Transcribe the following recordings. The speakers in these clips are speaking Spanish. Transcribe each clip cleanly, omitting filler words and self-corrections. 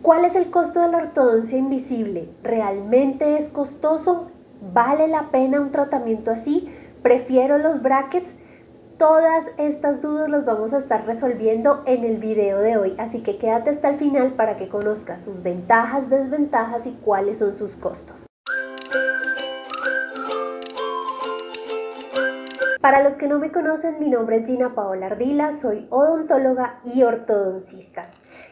¿Cuál es el costo de la ortodoncia invisible? ¿Realmente es costoso? ¿Vale la pena un tratamiento así? ¿Prefiero los brackets? Todas estas dudas las vamos a estar resolviendo en el video de hoy, así que quédate hasta el final para que conozcas sus ventajas, desventajas y cuáles son sus costos. Para los que no me conocen, mi nombre es Gina Paola Ardila, soy odontóloga y ortodoncista.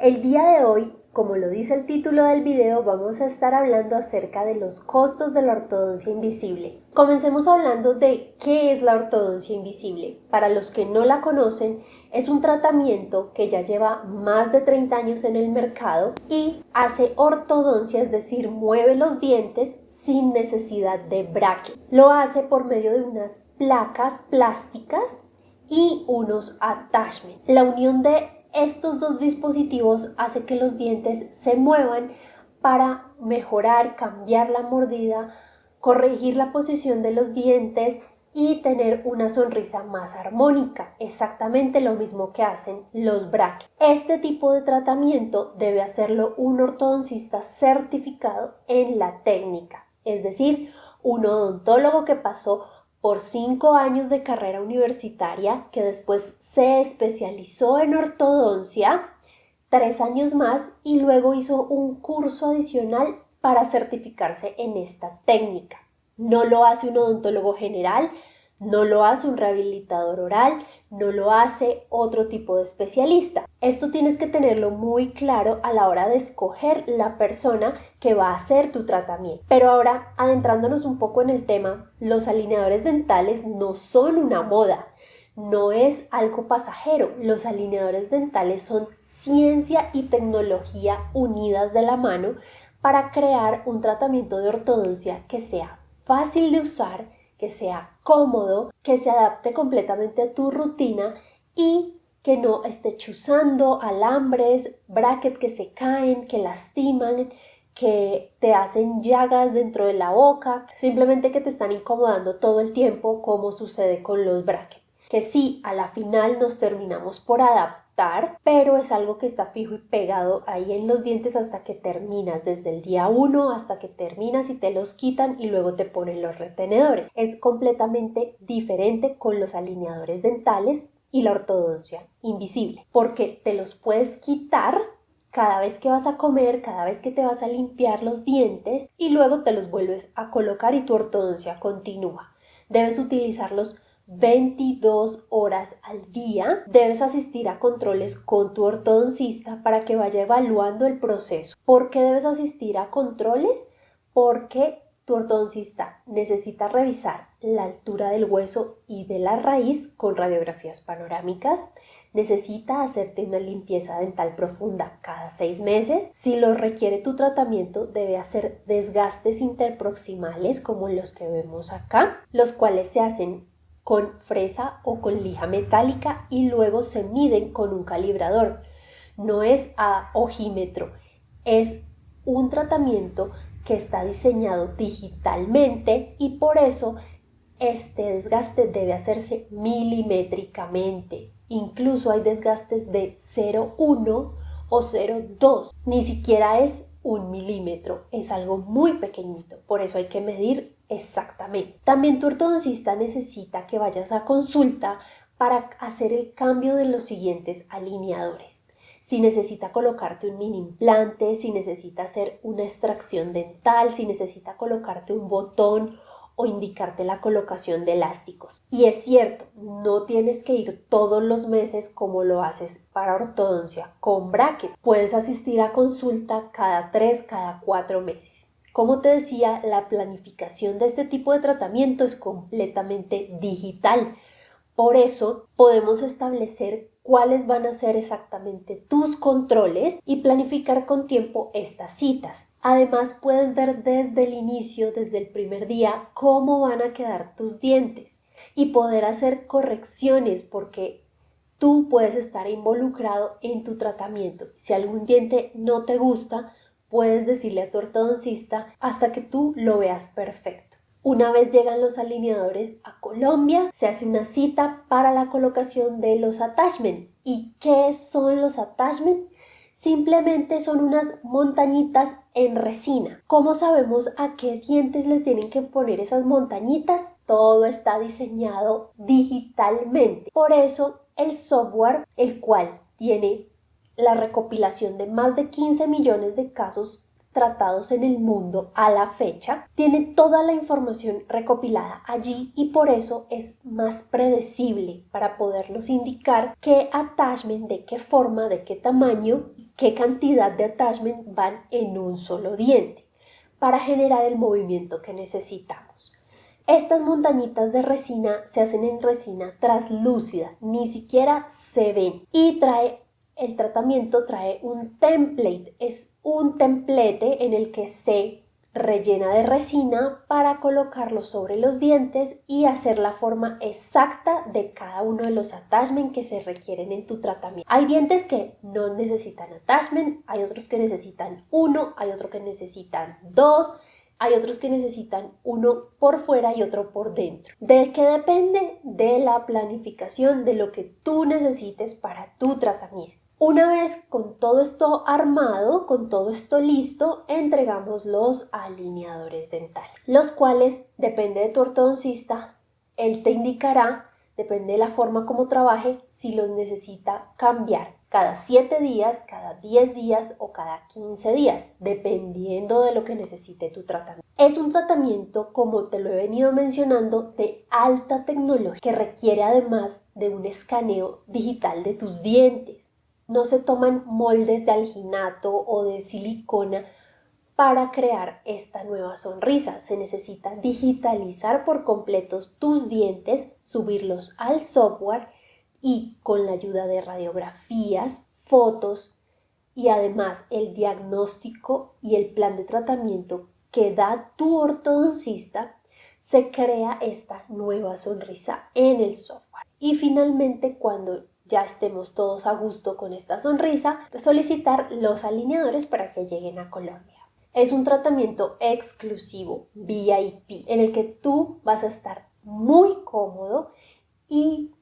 El día de hoy, como lo dice el título del video, vamos a estar hablando acerca de los costos de la ortodoncia invisible. Comencemos hablando de qué es la ortodoncia invisible. Para los que no la conocen, es un tratamiento que ya lleva más de 30 años en el mercado y hace ortodoncia, es decir, mueve los dientes sin necesidad de bracket. Lo hace por medio de unas placas plásticas y unos attachments. La unión de estos dos dispositivos hace que los dientes se muevan para mejorar, cambiar la mordida, corregir la posición de los dientes y tener una sonrisa más armónica, exactamente lo mismo que hacen los brackets. Este tipo de tratamiento debe hacerlo un ortodoncista certificado en la técnica, es decir, un odontólogo que pasó por 5 años de carrera universitaria, que después se especializó en ortodoncia, 3 años más y luego hizo un curso adicional para certificarse en esta técnica. No lo hace un odontólogo general, no lo hace un rehabilitador oral, no lo hace otro tipo de especialista. Esto tienes que tenerlo muy claro a la hora de escoger la persona que va a hacer tu tratamiento. Pero ahora, adentrándonos un poco en el tema, los alineadores dentales no son una moda. No es algo pasajero. Los alineadores dentales son ciencia y tecnología unidas de la mano para crear un tratamiento de ortodoncia que sea fácil de usar, que sea cómodo, que se adapte completamente a tu rutina y que no esté chuzando alambres, brackets que se caen, que lastiman, que te hacen llagas dentro de la boca, simplemente que te están incomodando todo el tiempo, como sucede con los brackets. Que sí, a la final nos terminamos por adaptar, pero es algo que está fijo y pegado ahí en los dientes hasta que terminas, desde el día 1 hasta que terminas y te los quitan y luego te ponen los retenedores. Es completamente diferente con los alineadores dentales y la ortodoncia invisible, porque te los puedes quitar cada vez que vas a comer, cada vez que te vas a limpiar los dientes y luego te los vuelves a colocar y tu ortodoncia continúa. Debes utilizarlos 22 horas al día. Debes asistir a controles con tu ortodoncista para que vaya evaluando el proceso. ¿Por qué debes asistir a controles? Porque tu ortodoncista necesita revisar la altura del hueso y de la raíz con radiografías panorámicas. Necesita hacerte una limpieza dental profunda cada 6 meses. Si lo requiere tu tratamiento, debe hacer desgastes interproximales como los que vemos acá, los cuales se hacen con fresa o con lija metálica y luego se miden con un calibrador. No es a ojímetro, es un tratamiento que está diseñado digitalmente y por eso este desgaste debe hacerse milimétricamente. Incluso hay desgastes de 0,1 o 0,2. Ni siquiera es 1 milímetro, es algo muy pequeñito, por eso hay que medir exactamente. También tu ortodoncista necesita que vayas a consulta para hacer el cambio de los siguientes alineadores. Si necesita colocarte un mini implante, si necesita hacer una extracción dental, si necesita colocarte un botón o indicarte la colocación de elásticos. Y es cierto, no tienes que ir todos los meses como lo haces para ortodoncia con bracket. Puedes asistir a consulta cada 3, cada 4 meses. Como te decía, la planificación de este tipo de tratamiento es completamente digital. Por eso podemos establecer cuáles van a ser exactamente tus controles y planificar con tiempo estas citas. Además, puedes ver desde el inicio, desde el primer día, cómo van a quedar tus dientes y poder hacer correcciones porque tú puedes estar involucrado en tu tratamiento. Si algún diente no te gusta, puedes decirle a tu ortodoncista hasta que tú lo veas perfecto. Una vez llegan los alineadores a Colombia, se hace una cita para la colocación de los attachments. ¿Y qué son los attachments? Simplemente son unas montañitas en resina. ¿Cómo sabemos a qué dientes le tienen que poner esas montañitas? Todo está diseñado digitalmente. Por eso el software, el cual tiene la recopilación de más de 15 millones de casos tratados en el mundo a la fecha, tiene toda la información recopilada allí y por eso es más predecible para podernos indicar qué attachment, de qué forma, de qué tamaño, qué cantidad de attachment van en un solo diente para generar el movimiento que necesitamos. Estas montañitas de resina se hacen en resina translúcida, ni siquiera se ven y el tratamiento trae un template, es un templete en el que se rellena de resina para colocarlo sobre los dientes y hacer la forma exacta de cada uno de los attachments que se requieren en tu tratamiento. Hay dientes que no necesitan attachment, hay otros que necesitan uno, hay otros que necesitan dos, hay otros que necesitan uno por fuera y otro por dentro. ¿De qué depende? De la planificación de lo que tú necesites para tu tratamiento. Una vez con todo esto armado, con todo esto listo, entregamos los alineadores dentales, los cuales, depende de tu ortodoncista, él te indicará, depende de la forma como trabaje, si los necesita cambiar cada 7 días, cada 10 días o cada 15 días, dependiendo de lo que necesite tu tratamiento. Es un tratamiento, como te lo he venido mencionando, de alta tecnología que requiere además de un escaneo digital de tus dientes. No se toman moldes de alginato o de silicona para crear esta nueva sonrisa. Se necesita digitalizar por completo tus dientes, subirlos al software y con la ayuda de radiografías, fotos y además el diagnóstico y el plan de tratamiento que da tu ortodoncista, se crea esta nueva sonrisa en el software. Y finalmente, cuando ya estemos todos a gusto con esta sonrisa, solicitar los alineadores para que lleguen a Colombia. Es un tratamiento exclusivo, VIP, en el que tú vas a estar muy cómodo y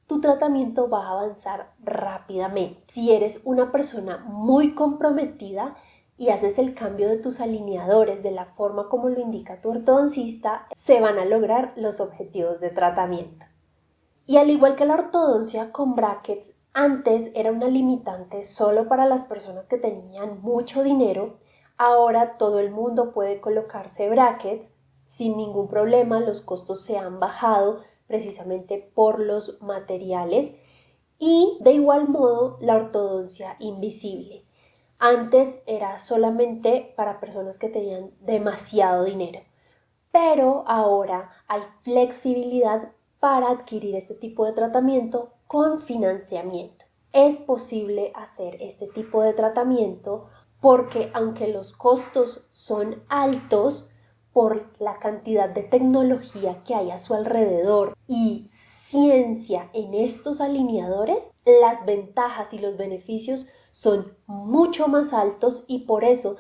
tu tratamiento va a avanzar rápidamente. Si eres una persona muy comprometida y haces el cambio de tus alineadores de la forma como lo indica tu ortodoncista, se van a lograr los objetivos de tratamiento. Y al igual que la ortodoncia con brackets, antes era una limitante solo para las personas que tenían mucho dinero, ahora todo el mundo puede colocarse brackets sin ningún problema, los costos se han bajado precisamente por los materiales y de igual modo la ortodoncia invisible. Antes era solamente para personas que tenían demasiado dinero, pero ahora hay flexibilidad para adquirir este tipo de tratamiento con financiamiento. Es posible hacer este tipo de tratamiento porque aunque los costos son altos por la cantidad de tecnología que hay a su alrededor y ciencia en estos alineadores, las ventajas y los beneficios son mucho más altos y por eso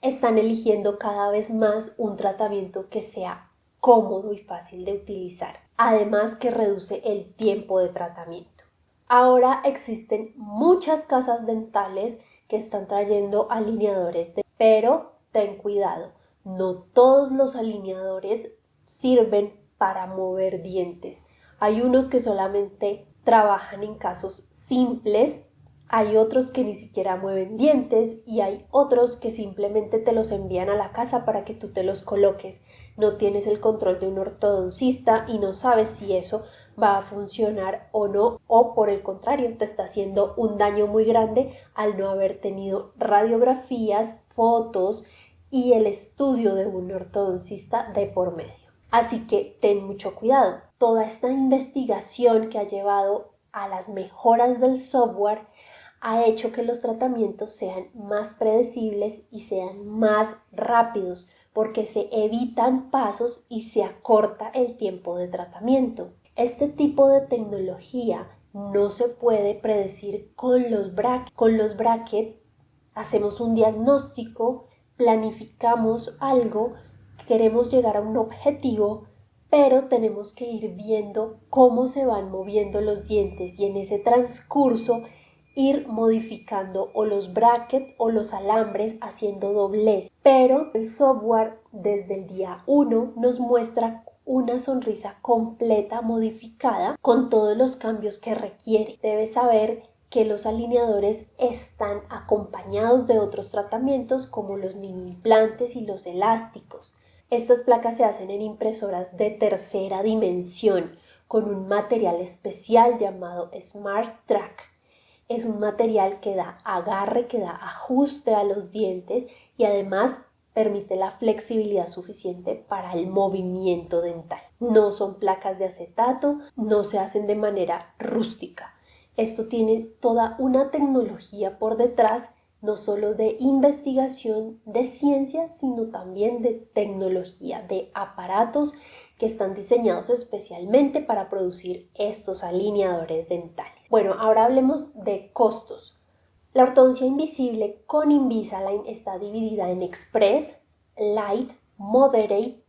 están eligiendo cada vez más un tratamiento que sea cómodo y fácil de utilizar, además que reduce el tiempo de tratamiento. Ahora existen muchas casas dentales que están trayendo alineadores, pero ten cuidado, no todos los alineadores sirven para mover dientes. Hay unos que solamente trabajan en casos simples, hay otros que ni siquiera mueven dientes y hay otros que simplemente te los envían a la casa para que tú te los coloques. No tienes el control de un ortodoncista y no sabes si eso va a funcionar o no, o por el contrario, te está haciendo un daño muy grande al no haber tenido radiografías, fotos y el estudio de un ortodoncista de por medio. Así que ten mucho cuidado. Toda esta investigación que ha llevado a las mejoras del software ha hecho que los tratamientos sean más predecibles y sean más rápidos porque se evitan pasos y se acorta el tiempo de tratamiento. Este tipo de tecnología no se puede predecir con los brackets. Con los brackets hacemos un diagnóstico, planificamos algo, queremos llegar a un objetivo, pero tenemos que ir viendo cómo se van moviendo los dientes y en ese transcurso ir modificando o los brackets o los alambres haciendo doblez, pero el software desde el día 1 nos muestra una sonrisa completa modificada con todos los cambios que requiere. Debes saber que los alineadores están acompañados de otros tratamientos como los mini implantes y los elásticos. Estas placas se hacen en impresoras de tercera dimensión con un material especial llamado Smart Track. Es un material que da agarre, que da ajuste a los dientes y además permite la flexibilidad suficiente para el movimiento dental. No son placas de acetato, no se hacen de manera rústica. Esto tiene toda una tecnología por detrás, no solo de investigación de ciencia, sino también de tecnología, de aparatos que están diseñados especialmente para producir estos alineadores dentales. Bueno, ahora hablemos de costos. La ortodoncia invisible con Invisalign está dividida en Express, Light, Moderate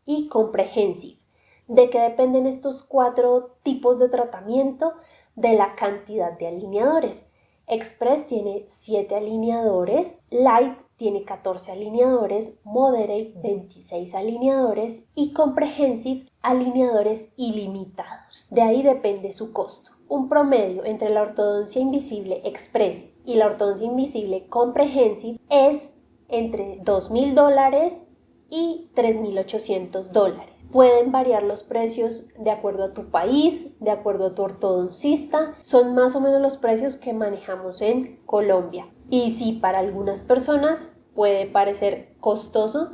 y Comprehensive. ¿De qué dependen estos 4 tipos de tratamiento? De la cantidad de alineadores. Express tiene 7 alineadores, Light tiene 14 alineadores, Moderate 26 alineadores y Comprehensive alineadores ilimitados. De ahí depende su costo. Un promedio entre la ortodoncia invisible Express y la ortodoncia invisible Comprehensive es entre $2,000 y $3,800. Pueden variar los precios de acuerdo a tu país, de acuerdo a tu ortodoncista. Son más o menos los precios que manejamos en Colombia. Y sí, para algunas personas puede parecer costoso,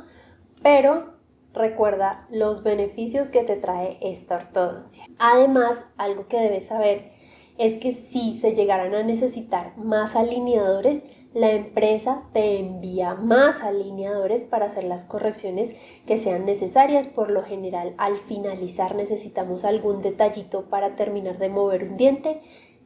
pero recuerda los beneficios que te trae esta ortodoncia. Además, algo que debes saber es que si se llegaran a necesitar más alineadores, la empresa te envía más alineadores para hacer las correcciones que sean necesarias. Por lo general, al finalizar necesitamos algún detallito para terminar de mover un diente.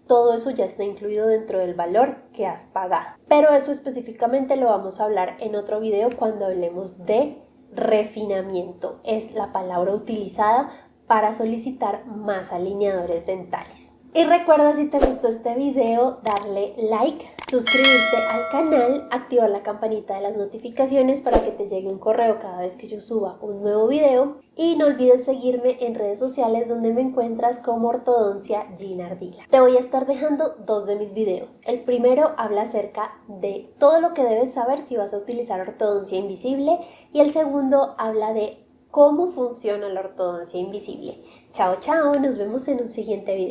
Todo eso ya está incluido dentro del valor que has pagado. Pero eso específicamente lo vamos a hablar en otro video cuando hablemos de refinamiento. Es la palabra utilizada para solicitar más alineadores dentales. Y recuerda, si te gustó este video, darle like, suscribirte al canal, activar la campanita de las notificaciones para que te llegue un correo cada vez que yo suba un nuevo video. Y no olvides seguirme en redes sociales donde me encuentras como Ortodoncia Gina Ardila. Te voy a estar dejando 2 de mis videos. El primero habla acerca de todo lo que debes saber si vas a utilizar ortodoncia invisible y el segundo habla de cómo funciona la ortodoncia invisible. Chao, chao, nos vemos en un siguiente video.